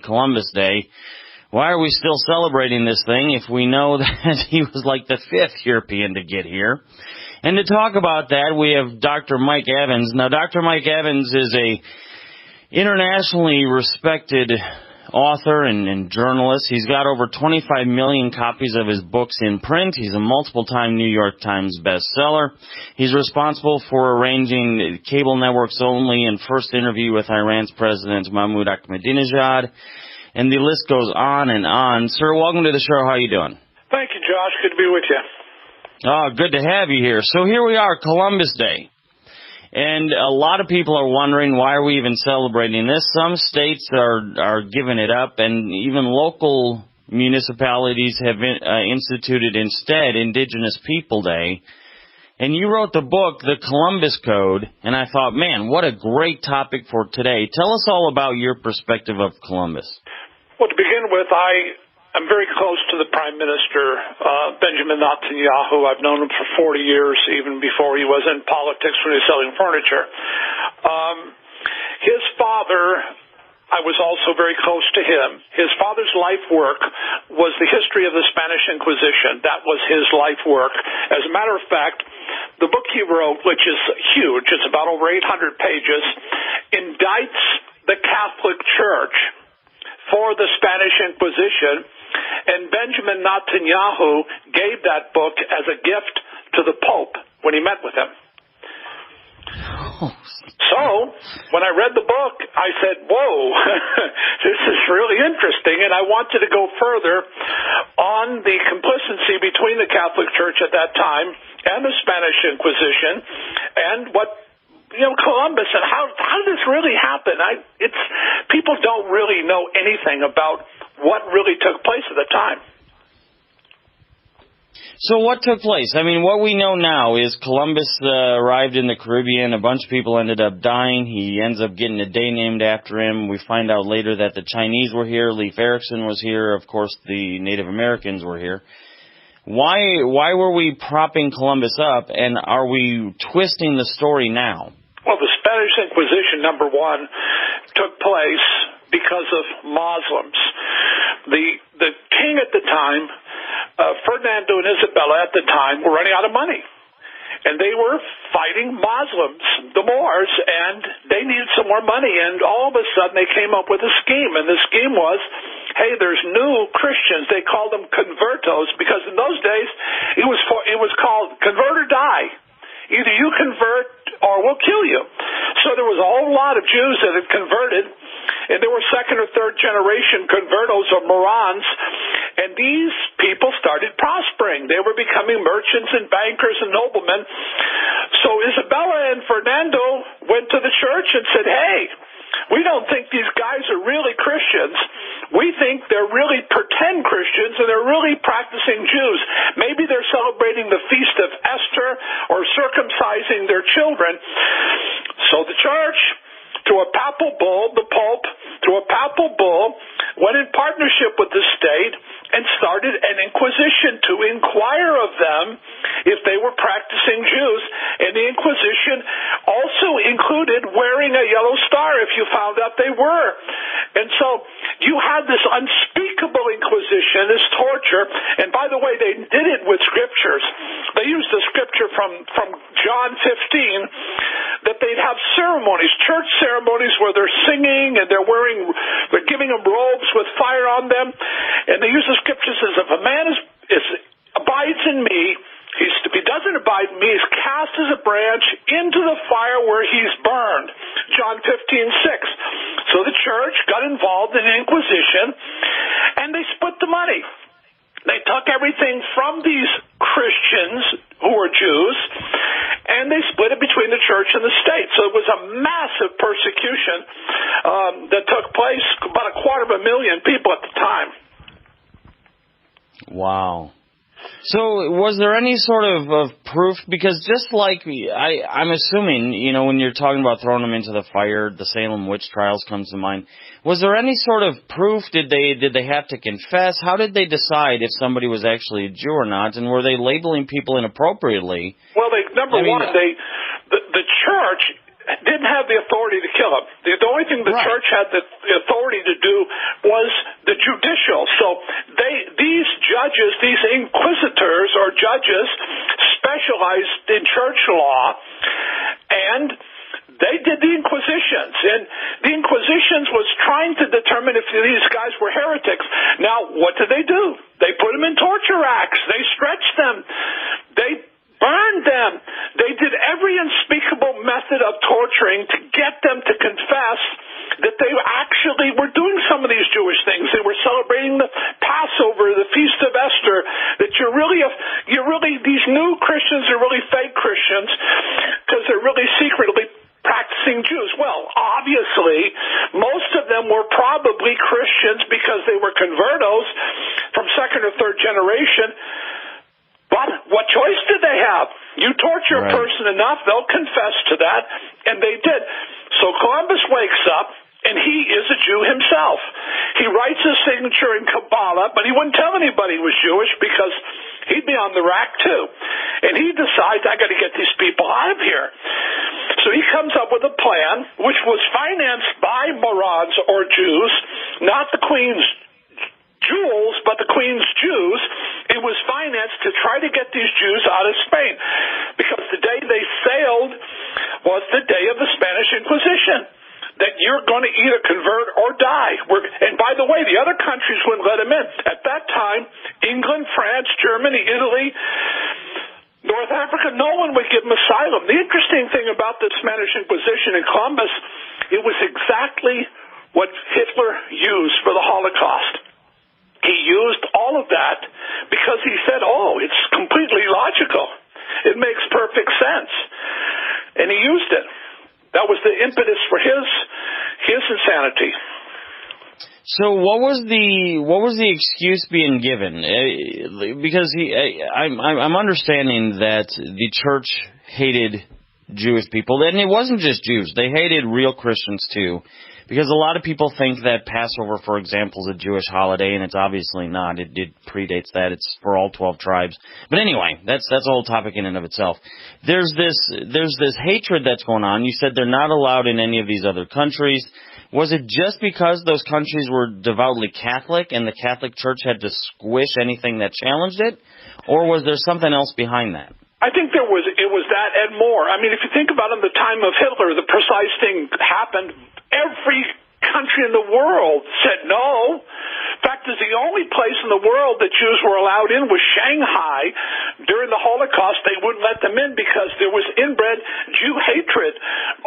Columbus Day. Why are we still celebrating this thing if we know that he was like the 5th European to get here? And to talk about that, we have Dr. Mike Evans. Now, Dr. Mike Evans is a internationally respected author and journalist. He's got over 25 million copies of his books in print. He's a multiple-time New York Times bestseller. He's responsible for arranging cable networks only and first interview with Iran's President Mahmoud Ahmadinejad. And the list goes on and on. Sir, welcome to the show. How are you doing? Thank you, Josh. Good to be with you. Oh, good to have you here. So here we are, Columbus Day. And a lot of people are wondering, why are we even celebrating this? Some states are giving it up, and even local municipalities have instituted instead Indigenous People Day. And you wrote the book, The Columbus Code, and I thought, man, what a great topic for today. Tell us all about your perspective of Columbus. Well, to begin with, I'm very close to the Prime Minister, Benjamin Netanyahu. I've known him for 40 years, even before he was in politics when he was selling furniture. His father, I was also very close to him. His father's life work was the history of the Spanish Inquisition. That was his life work. As a matter of fact, the book he wrote, which is huge, it's about over 800 pages, indicts the Catholic Church for the Spanish Inquisition, and Benjamin Netanyahu gave that book as a gift to the Pope when he met with him. So, when I read the book, I said, whoa, this is really interesting, and I wanted to go further on the complicity between the Catholic Church at that time and the Spanish Inquisition, and what Columbus, and how did this really happen? People don't really know anything about what really took place at the time. So what took place? I mean, what we know now is Columbus arrived in the Caribbean. A bunch of people ended up dying. He ends up getting a day named after him. We find out later that the Chinese were here. Leif Erikson was here. Of course, the Native Americans were here. Why were we propping Columbus up, and are we twisting the story now? Well, the Spanish Inquisition, number one, took place because of Muslims. The king at the time, Ferdinando and Isabella at the time, were running out of money. And they were fighting Muslims, the Moors, and they needed some more money. And all of a sudden they came up with a scheme. And the scheme was, hey, there's new Christians. They called them convertos because in those days it was called convert or die. Either you convert or we'll kill you. So there was a whole lot of Jews that had converted, and there were second or third generation convertos or Morons, and these people started prospering. They were becoming merchants and bankers and noblemen. So Isabella and Fernando went to the church and said, hey, we don't think these guys are really Christians. We think they're really pretend Christians, and they're really practicing Jews. Maybe they're celebrating the feast of Esther or circumcising their children. So the church, through a papal bull, the Pope, through a papal bull, went in partnership with the state and started an inquisition to inquire of them if they were practicing Jews. And the inquisition also included wearing a yellow star if you found out they were. And so you had this unspeakable inquisition, this torture. And by the way, they did it with scriptures. They used the scripture from John 15 that they'd have ceremonies, church ceremonies where they're singing and they're giving them robes with fire on them. And they use the scripture says, if a man abides in me, if he doesn't abide in me, he's cast as a branch into the fire where he's burned. John 15:6. So the church got involved in an inquisition, and they split the money. They took everything from these Christians who were Jews, and they split it between the church and the state. So it was a massive persecution that took place, about 250,000 people at the time. Wow. So was there any sort of proof? Because just like I'm assuming, when you're talking about throwing them into the fire, the Salem witch trials comes to mind. Was there any sort of proof? Did they have to confess? How did they decide if somebody was actually a Jew or not? And were they labeling people inappropriately? Well, the church didn't have the authority to kill him. The only thing the church had the authority to do was the judicial. So these judges, these inquisitors or judges, specialized in church law, and they did the inquisitions. And the inquisitions was trying to determine if these guys were heretics. Now, what did? They put them in torture racks. They stretched them. They burned them. They did every unspeakable method of torturing to get them to confess that they actually were doing some of these Jewish things. They were celebrating the Passover, the Feast of Esther, that these new Christians are really fake Christians because they're really secretly practicing Jews. Well, obviously, most of them were probably Christians because they were convertos from second or third generation. But what choice did they have? You torture a person enough, they'll confess to that, and they did. So Columbus wakes up, and he is a Jew himself. He writes his signature in Kabbalah, but he wouldn't tell anybody he was Jewish because he'd be on the rack too. And he decides, I got to get these people out of here. So he comes up with a plan, which was financed by Morons or Jews, not the Queen's jewels, but the Queen's Jews. It was financed to try to get these Jews out of Spain, because the day they sailed was the day of the Spanish Inquisition, that you're going to either convert or die. And by the way, the other countries wouldn't let them in. At that time, England, France, Germany, Italy, North Africa, no one would give them asylum. The interesting thing about the Spanish Inquisition in Columbus, it was exactly what Hitler used for the Holocaust. He used all of that because he said, it's completely logical. It makes perfect sense. And he used it. That was the impetus for his insanity. So what was the excuse being given? Because I'm understanding that the church hated Jewish people, and it wasn't just Jews. They hated real Christians too. Because a lot of people think that Passover, for example, is a Jewish holiday, and it's obviously not. It predates that. It's for all 12 tribes. But anyway, that's a whole topic in and of itself. There's this hatred that's going on. You said they're not allowed in any of these other countries. Was it just because those countries were devoutly Catholic and the Catholic Church had to squish anything that challenged it? Or was there something else behind that? I think it was that and more. I mean, if you think about it, in the time of Hitler, the precise thing happened. Every country in the world said no. In fact, the only place in the world that Jews were allowed in was Shanghai. During the Holocaust, they wouldn't let them in because there was inbred Jew hatred.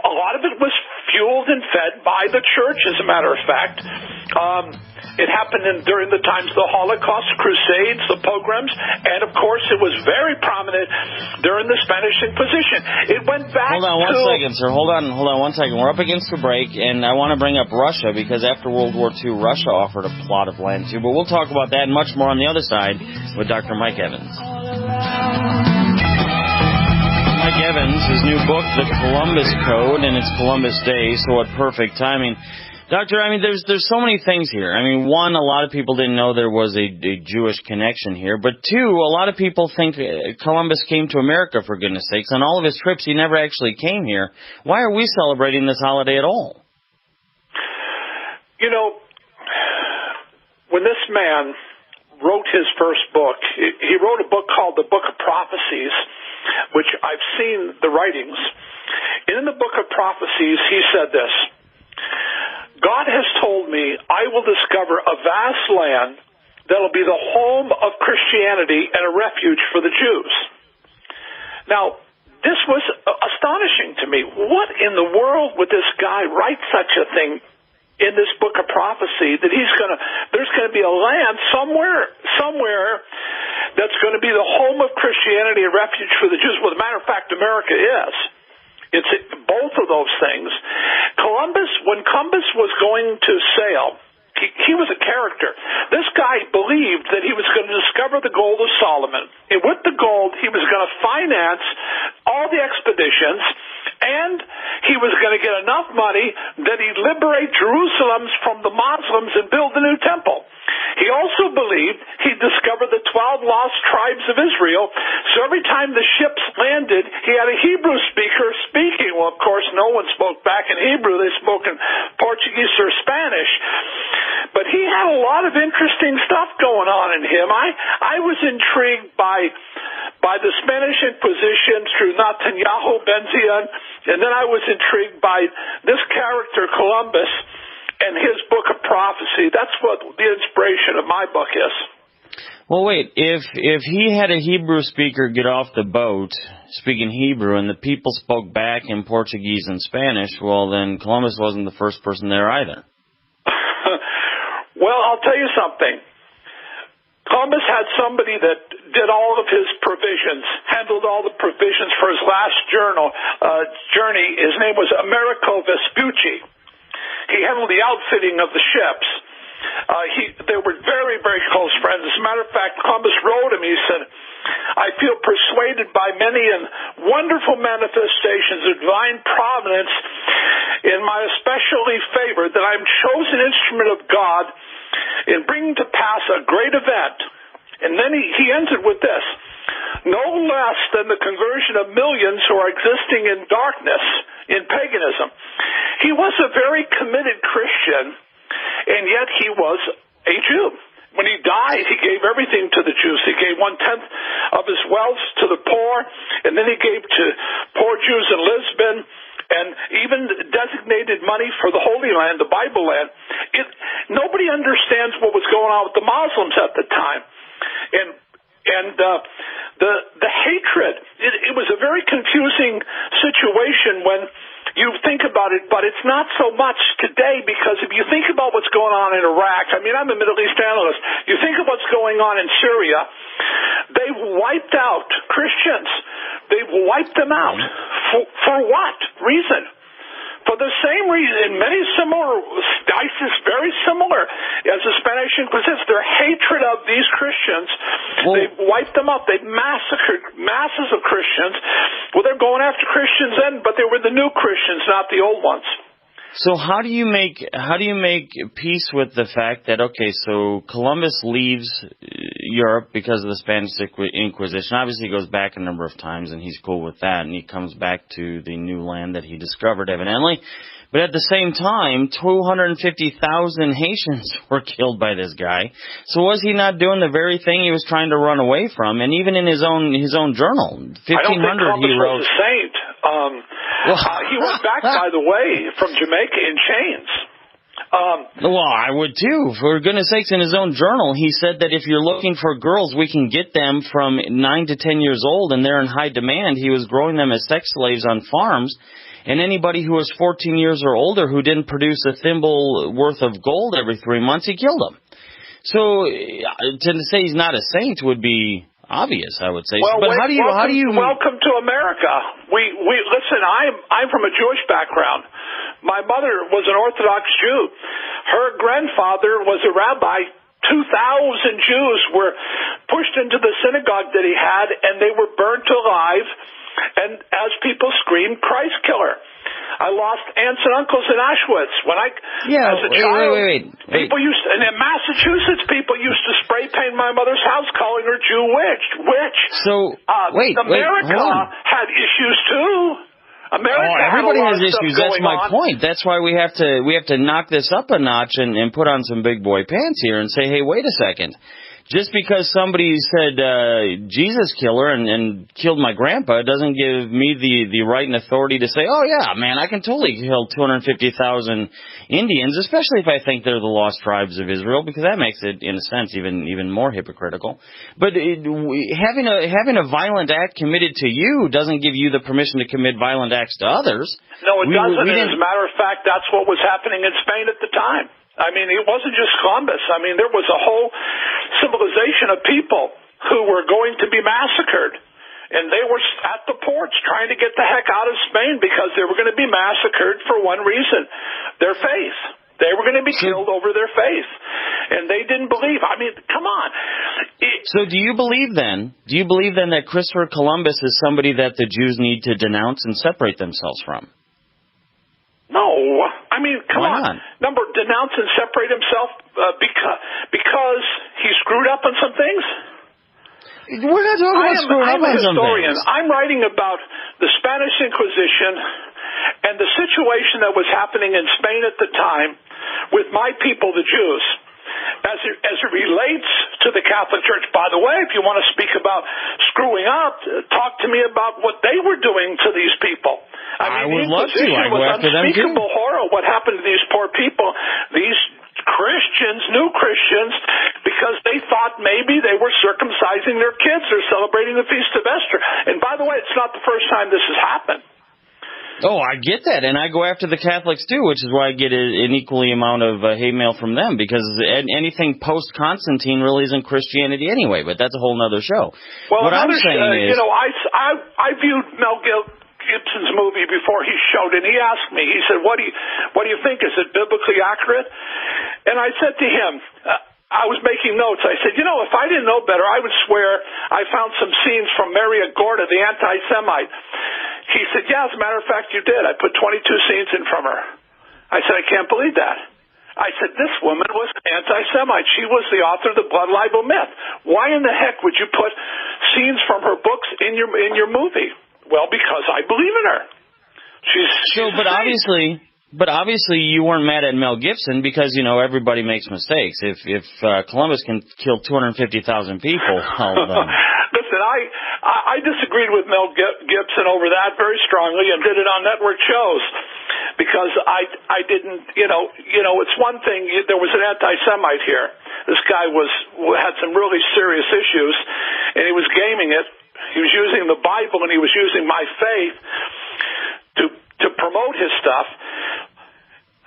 A lot of it was fueled and fed by the church, as a matter of fact. It happened during the times of the Holocaust, Crusades, the pogroms, and of course it was very prominent during the Spanish Inquisition. It went back Hold on one second, sir. Hold on 1 second. We're up against the break, and I want to bring up Russia, because after World War II, Russia offered a plot of land too. But we'll talk about that and much more on the other side with Dr. Mike Evans. Mike Evans, his new book, The Columbus Code, and it's Columbus Day, so what perfect timing. Doctor, I mean, there's so many things here. I mean, one, a lot of people didn't know there was a Jewish connection here. But two, a lot of people think Columbus came to America, for goodness sakes. On all of his trips, he never actually came here. Why are we celebrating this holiday at all? You know, when this man wrote his first book, he wrote a book called The Book of Prophecies, which I've seen the writings. In the Book of Prophecies, he said this: God has told me I will discover a vast land that will be the home of Christianity and a refuge for the Jews. Now, this was astonishing to me. What in the world would this guy write such a thing in this book of prophecy that there's going to be a land somewhere that's going to be the home of Christianity and refuge for the Jews? Well, as a matter of fact, America is. It's both of those things. When Columbus was going to sail, he was a character. This guy believed that he was going to discover the gold of Solomon. And with the gold, he was going to finance all the expeditions, and he was going to get enough money that he'd liberate Jerusalem from the Muslims and build the new temple. He also believed he discovered the 12 lost tribes of Israel, so every time the ships landed, he had a Hebrew speaker speaking. Well, of course, no one spoke back in Hebrew. They spoke in Portuguese or Spanish. But he had a lot of interesting stuff going on in him. I was intrigued by the Spanish Inquisition through Netanyahu Ben-Zion, and then I was intrigued by this character, Columbus, and his book of prophecy. That's what the inspiration of my book is. Well, wait, if he had a Hebrew speaker get off the boat speaking Hebrew and the people spoke back in Portuguese and Spanish, well, then Columbus wasn't the first person there either. Well, I'll tell you something. Columbus had somebody that did all of his provisions, handled all the provisions for his last journey. His name was Americo Vespucci. He handled the outfitting of the ships. They were very, very close friends. As a matter of fact, Columbus wrote him, he said, I feel persuaded by many and wonderful manifestations of divine providence in my especially favor that I am chosen instrument of God in bringing to pass a great event. And then he ends it with this, no less than the conversion of millions who are existing in darkness, in paganism. He was a very committed Christian, and yet he was a Jew. When he died, he gave everything to the Jews. He gave 1/10 of his wealth to the poor, and then he gave to poor Jews in Lisbon, and even designated money for the Holy Land, the Bible land. Nobody understands what was going on with the Muslims at the time. And the hatred, it was a very confusing situation when you think about it, but it's not so much today, because if you think about what's going on in Iraq, I mean, I'm a Middle East analyst, you think of what's going on in Syria, they've wiped out Christians. They've wiped them out. For what reason? For the same reason, many similar, ISIS very similar as the Spanish Inquisition. Their hatred of these Christians, they've wiped them up. They've massacred masses of Christians. Well, they're going after Christians then, but they were the new Christians, not the old ones. So how do you make peace with the fact that, okay, so Columbus leaves Europe because of the Spanish Inquisition. Obviously, he goes back a number of times, and he's cool with that, and he comes back to the new land that he discovered, evidently. But at the same time, 250,000 Haitians were killed by this guy. So was he not doing the very thing he was trying to run away from? And even in his own journal, 1500, I don't think Columbus he wrote. Was a saint. He went back, by the way, from Jamaica in chains. Well, I would too. For goodness sakes, in his own journal, he said that if you're looking for girls, we can get them from 9 to 10 years old, and they're in high demand. He was growing them as sex slaves on farms. And anybody who was 14 years or older who didn't produce a thimble worth of gold every 3 months, he killed them. So to say he's not a saint would be obvious, I would say. Well, but how do you welcome to America? We listen. I'm from a Jewish background. My mother was an Orthodox Jew. Her grandfather was a rabbi. 2,000 Jews were pushed into the synagogue that he had, and they were burnt alive. And as people screamed, Christ killer. I lost aunts and uncles in Auschwitz. As a child, people used to, and in Massachusetts, people used to spray paint my mother's house, calling her Jew witch. So, America had issues too. Everybody has issues. That's my point. That's why we have to knock this up a notch and put on some big boy pants here and say, hey, wait a second. Just because somebody said Jesus killer and killed my grandpa doesn't give me the right and authority to say, oh, yeah, man, I can totally kill 250,000 Indians, especially if I think they're the lost tribes of Israel, because that makes it, in a sense, even more hypocritical. But having a violent act committed to you doesn't give you the permission to commit violent acts to others. No, it doesn't. As a matter of fact, that's what was happening in Spain at the time. I mean, it wasn't just Columbus. I mean, there was a whole civilization of people who were going to be massacred. And they were at the ports trying to get the heck out of Spain because they were going to be massacred for one reason, their faith. They were going to be killed over their faith. And they didn't believe. I mean, come on. So do you believe then that Christopher Columbus is somebody that the Jews need to denounce and separate themselves from? No. I mean, come on. Number, denounce and separate himself because he screwed up on some things? We're not talking about screwing up on some things. I'm writing about the Spanish Inquisition and the situation that was happening in Spain at the time with my people, the Jews. As it relates to the Catholic Church, by the way, if you want to speak about screwing up, talk to me about what they were doing to these people. I would love to. I go after them too. Unspeakable horror. What happened to these poor people? These Christians, new Christians, because they thought maybe they were circumcising their kids or celebrating the Feast of Esther. And by the way, it's not the first time this has happened. Oh, I get that, and I go after the Catholics too, which is why I get an equally amount of hate mail from them, because anything post-Constantine really isn't Christianity anyway, but that's a whole other show. Well, what I'm saying is... I viewed Mel Gibson's movie before he showed it, and he asked me, he said, what do you think? Is it biblically accurate? And I said to him... I was making notes. I said, if I didn't know better, I would swear I found some scenes from Mary Agorda, the anti-Semite. He said, yeah, as a matter of fact, you did. I put 22 scenes in from her. I said, I can't believe that. I said, this woman was anti-Semite. She was the author of the blood libel myth. Why in the heck would you put scenes from her books in your movie? Well, because I believe in her. But obviously you weren't mad at Mel Gibson because, everybody makes mistakes. If Columbus can kill 250,000 people, Listen, I disagreed with Mel Gibson over that very strongly and did it on network shows because I didn't, it's one thing, there was an anti-Semite here. This guy had some really serious issues, and he was gaming it. He was using the Bible, and he was using my faith to promote his stuff.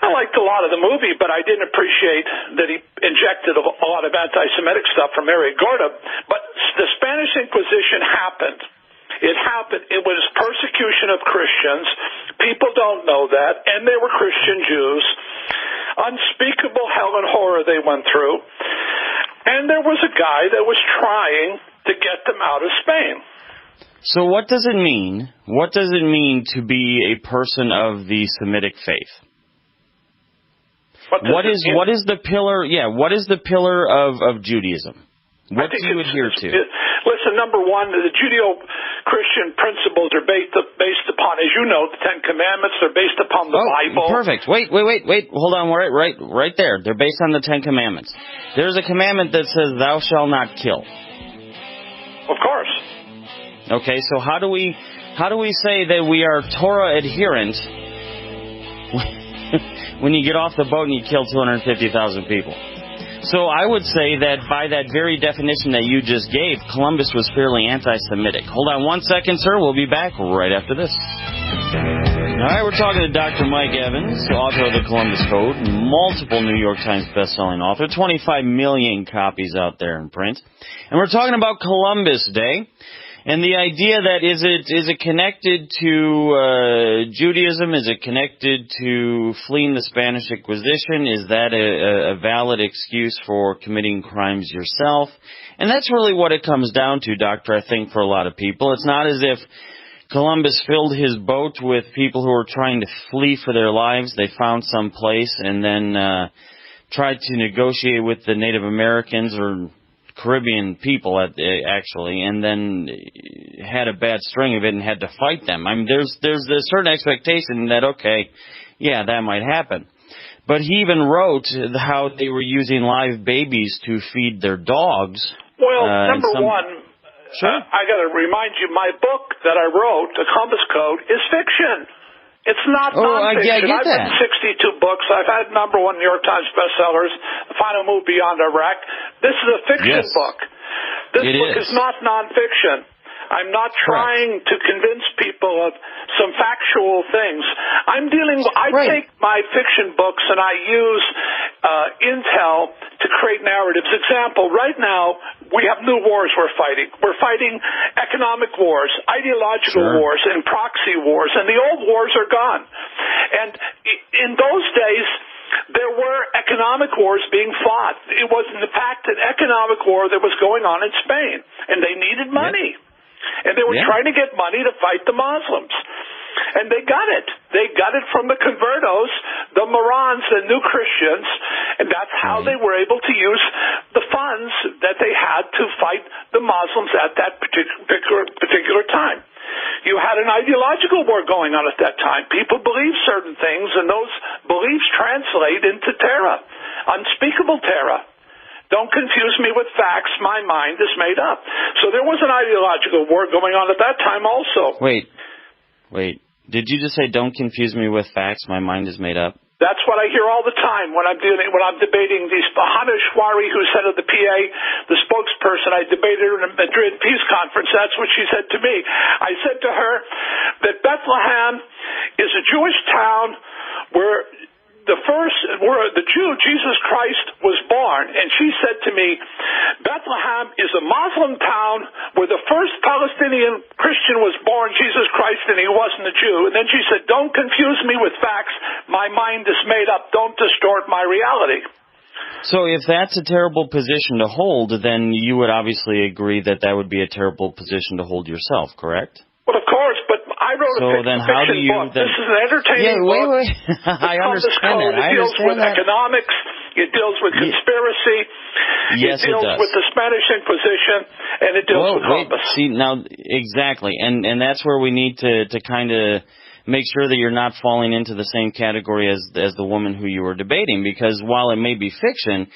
I liked a lot of the movie, but I didn't appreciate that he injected a lot of anti-Semitic stuff from Mary Agorda. But the Spanish Inquisition happened. It happened. It was persecution of Christians. People don't know that, and they were Christian Jews. Unspeakable hell and horror they went through. And there was a guy that was trying to get them out of Spain. So what does it mean? What does it mean to be a person of the Semitic faith? What is the pillar? Yeah, what is the pillar of Judaism? What do you adhere to? Listen, number one, the Judeo-Christian principles are based upon, as you know, the Ten Commandments. They're based upon the Bible. Perfect. Wait. Hold on. Right there. They're based on the Ten Commandments. There's a commandment that says, "Thou shalt not kill." Of course. Okay, so how do we say that we are Torah adherent when you get off the boat and you kill 250,000 people? So I would say that by that very definition that you just gave, Columbus was fairly anti-Semitic. Hold on 1 second, sir. We'll be back right after this. All right, we're talking to Dr. Mike Evans, author of the Columbus Code, multiple New York Times best-selling author, 25 million copies out there in print. And we're talking about Columbus Day. And the idea that is it connected to Judaism? Is it connected to fleeing the Spanish Inquisition? Is that a valid excuse for committing crimes yourself? And that's really what it comes down to, Doctor, I think, for a lot of people. It's not as if Columbus filled his boat with people who were trying to flee for their lives. They found some place and then tried to negotiate with the Native Americans or Caribbean people, actually, and then had a bad string of it and had to fight them. I mean, there's a certain expectation that, okay, yeah, that might happen. But he even wrote how they were using live babies to feed their dogs. Well, number one, sure. I got to remind you, my book that I wrote, The Columbus Code, is fiction. It's not nonfiction. I've written 62 books. I've had #1 New York Times bestsellers, The Final Move Beyond Iraq. This is a fiction book. This book is not nonfiction. I'm not trying to convince people of some factual things. I take my fiction books and I use intel to create narratives. Example, right now we have new wars we're fighting. We're fighting economic wars, ideological wars, and proxy wars, and the old wars are gone. And in those days, there were economic wars being fought. It was, in fact, an economic war that was going on in Spain, and they needed money. And they were trying to get money to fight the Muslims. And they got it. They got it from the convertos, the Morons, the new Christians, and that's how they were able to use the funds that they had to fight the Muslims at that particular time. You had an ideological war going on at that time. People believed certain things, and those beliefs translate into terror, unspeakable terror. Don't confuse me with facts. My mind is made up. So there was an ideological war going on at that time also. Wait. Did you just say, don't confuse me with facts, my mind is made up? That's what I hear all the time when I'm debating these. Hana Shwari, who's head of the PA, the spokesperson, I debated her in a Madrid peace conference. That's what she said to me. I said to her that Bethlehem is a Jewish town where the Jew, Jesus Christ, was born. And she said to me, Bethlehem is a Muslim town where the first Palestinian Christian was born, Jesus Christ, and he wasn't a Jew. And then she said, don't confuse me with facts. My mind is made up. Don't distort my reality. So if that's a terrible position to hold, then you would obviously agree that that would be a terrible position to hold yourself, correct? Well, of course, but I wrote a fiction book. This is an entertaining book. Wait. I understand that. It deals with economics. It deals with conspiracy. Yes, it deals with the Spanish Inquisition, and it deals with Columbus. See, now, exactly. And that's where we need to kind of make sure that you're not falling into the same category as the woman who you were debating, because while it may be fiction,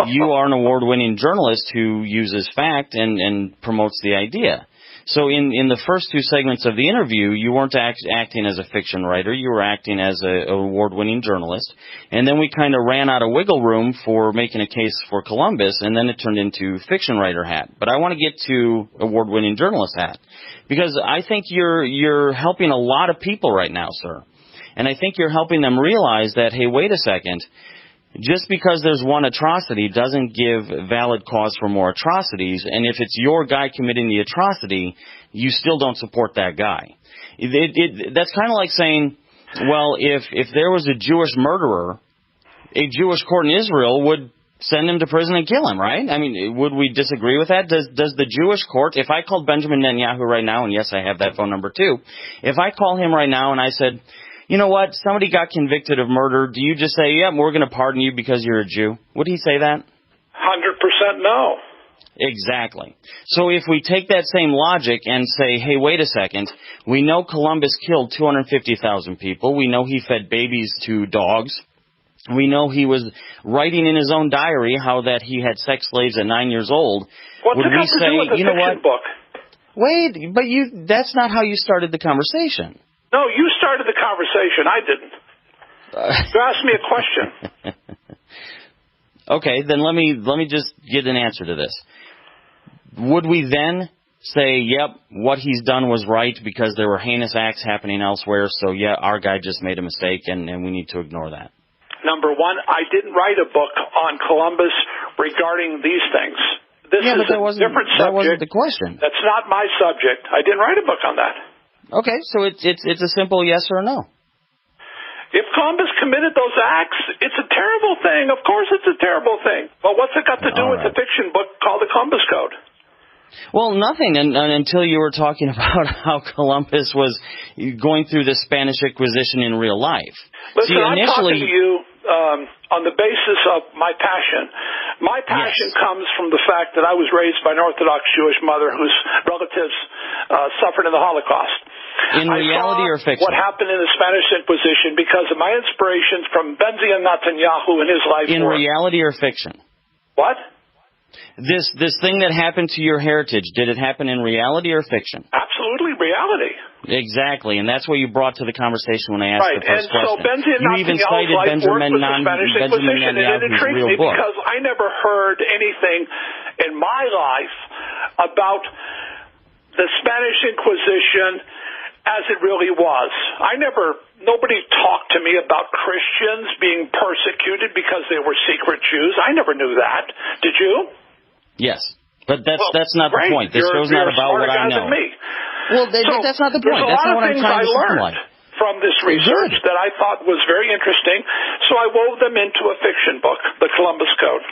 you are an award-winning journalist who uses fact and promotes the idea. So in the first two segments of the interview, you weren't acting as a fiction writer. You were acting as an award-winning journalist. And then we kind of ran out of wiggle room for making a case for Columbus, and then it turned into fiction writer hat. But I want to get to award-winning journalist hat, because I think you're helping a lot of people right now, sir. And I think you're helping them realize that, hey, wait a second. Just because there's one atrocity doesn't give valid cause for more atrocities, and if it's your guy committing the atrocity, you still don't support that guy. That's kind of like saying, well, if there was a Jewish murderer, a Jewish court in Israel would send him to prison and kill him, right? I mean, would we disagree with that? Does the Jewish court, if I called Benjamin Netanyahu right now, and yes, I have that phone number too, if I call him right now and I said, you know what, somebody got convicted of murder, do you just say, yep, we're going to pardon you because you're a Jew? Would he say that? 100% no. Exactly. So if we take that same logic and say, hey, wait a second, we know Columbus killed 250,000 people. We know he fed babies to dogs. We know he was writing in his own diary how that he had sex slaves at 9 years old. What's it got to do with the fiction book? Wait, but that's not how you started the conversation. No, you started the conversation. I didn't. You asked me a question. Okay, then let me just get an answer to this. Would we then say, yep, what he's done was right because there were heinous acts happening elsewhere, so yeah, our guy just made a mistake and we need to ignore that? Number one, I didn't write a book on Columbus regarding these things. This is a different subject. That wasn't the question. That's not my subject. I didn't write a book on that. Okay, so it's a simple yes or no. If Columbus committed those acts, it's a terrible thing. Of course it's a terrible thing. But what's it got to do with the fiction book called The Columbus Code? Well, nothing until you were talking about how Columbus was going through the Spanish Inquisition in real life. Listen, I'm talking to you on the basis of my passion. My passion comes from the fact that I was raised by an Orthodox Jewish mother whose relatives suffered in the Holocaust. In reality or fiction? What happened in the Spanish Inquisition because of my inspirations from Benjamin Netanyahu in his life. In reality or fiction? What? This thing that happened to your heritage, did it happen in reality or fiction? Absolutely reality. Exactly, and that's what you brought to the conversation when I asked the first question. So you even cited Benjamin Netanyahu's and it intrigued me because I never heard anything in my life about the Spanish Inquisition as it really was. Nobody talked to me about Christians being persecuted because they were secret Jews. I never knew that. Did you? Yes, but that's not the point. This show's not about what I know. Well, that's not the point. That's not what I'm trying to say. From this research that I thought was very interesting, so I wove them into a fiction book, The Columbus Code.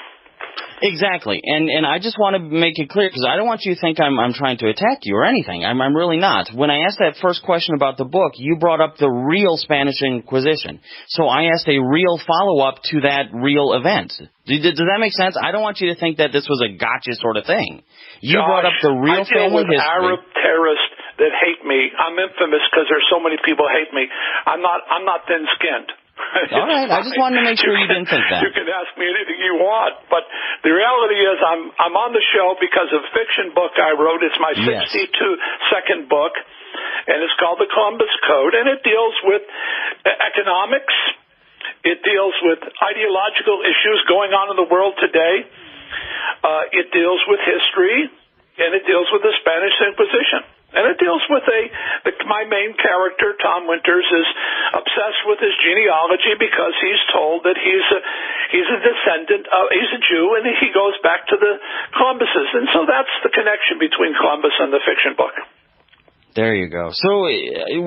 Exactly, and I just want to make it clear, because I don't want you to think I'm trying to attack you or anything. I'm really not. When I asked that first question about the book, you brought up the real Spanish Inquisition. So I asked a real follow-up to that real event. Does that make sense? I don't want you to think that this was a gotcha sort of thing. You brought up the real family history. I deal with Arab terrorists that hate me. I'm infamous because there's so many people hate me. I'm not thin-skinned. All right, I just wanted to make sure you didn't think that. You can ask me anything you want, but the reality is I'm on the show because of a fiction book I wrote. It's my 62nd book, and it's called The Columbus Code, and it deals with economics. It deals with ideological issues going on in the world today. It deals with history, and it deals with the Spanish Inquisition. And it deals with my main character, Tom Winters, is obsessed with his genealogy because he's told that he's a descendant of, he's a Jew, and he goes back to the Columbuses. And so that's the connection between Columbus and the fiction book. There you go. So,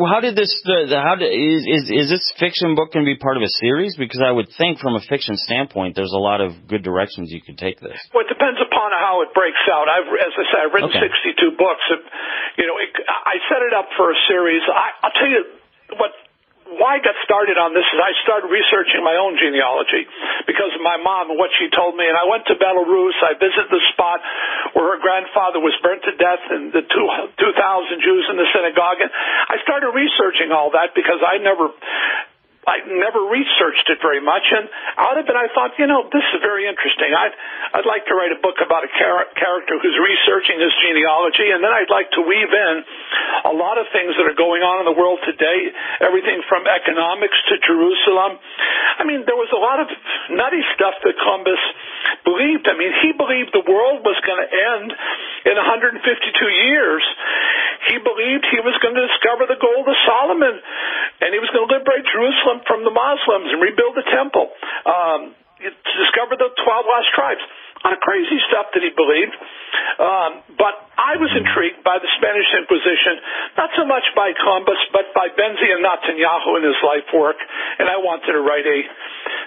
how did this? Is this fiction book going to be part of a series? Because I would think, from a fiction standpoint, there's a lot of good directions you could take this. Well, it depends upon how it breaks out. As I said, I've written 62 books. I set it up for a series. I'll tell you why I got started on this is I started researching my own genealogy because of my mom and what she told me. And I went to Belarus. I visited the spot where her grandfather was burnt to death and the 2,000 Jews in the synagogue. And I started researching all that because I never researched it very much, and out of it I thought, this is very interesting. I'd like to write a book about a character who's researching his genealogy, and then I'd like to weave in a lot of things that are going on in the world today, everything from economics to Jerusalem. I mean, there was a lot of nutty stuff that Columbus believed. I mean, he believed the world was going to end in 152 years. He believed he was going to discover the gold of Solomon, and he was going to liberate Jerusalem from the Muslims and rebuild the temple, to discover the 12 lost tribes. A lot of crazy stuff that he believed. But I was intrigued by the Spanish Inquisition, not so much by Columbus, but by Benzion Netanyahu and his life work, and I wanted to write a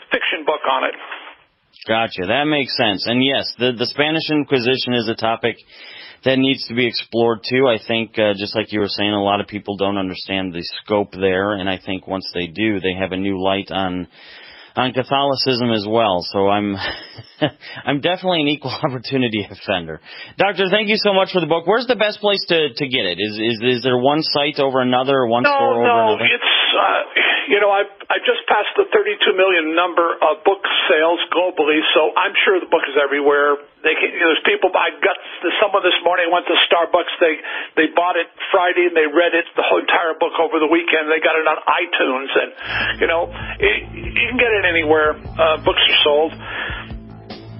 fiction book on it. Gotcha. That makes sense. And yes, the Spanish Inquisition is a topic that needs to be explored too. I think, just like you were saying, a lot of people don't understand the scope there, and I think once they do, they have a new light on Catholicism as well. So I'm definitely an equal opportunity offender. Doctor, thank you so much for the book. Where's the best place to get it? Is there one site over another, or one store over another? No, it's I just passed the 32 million number of book sales globally, so I'm sure the book is everywhere. There's people. I got someone this morning went to Starbucks. They bought it Friday and they read it the whole entire book over the weekend. They got it on iTunes, and you can get it anywhere books are sold.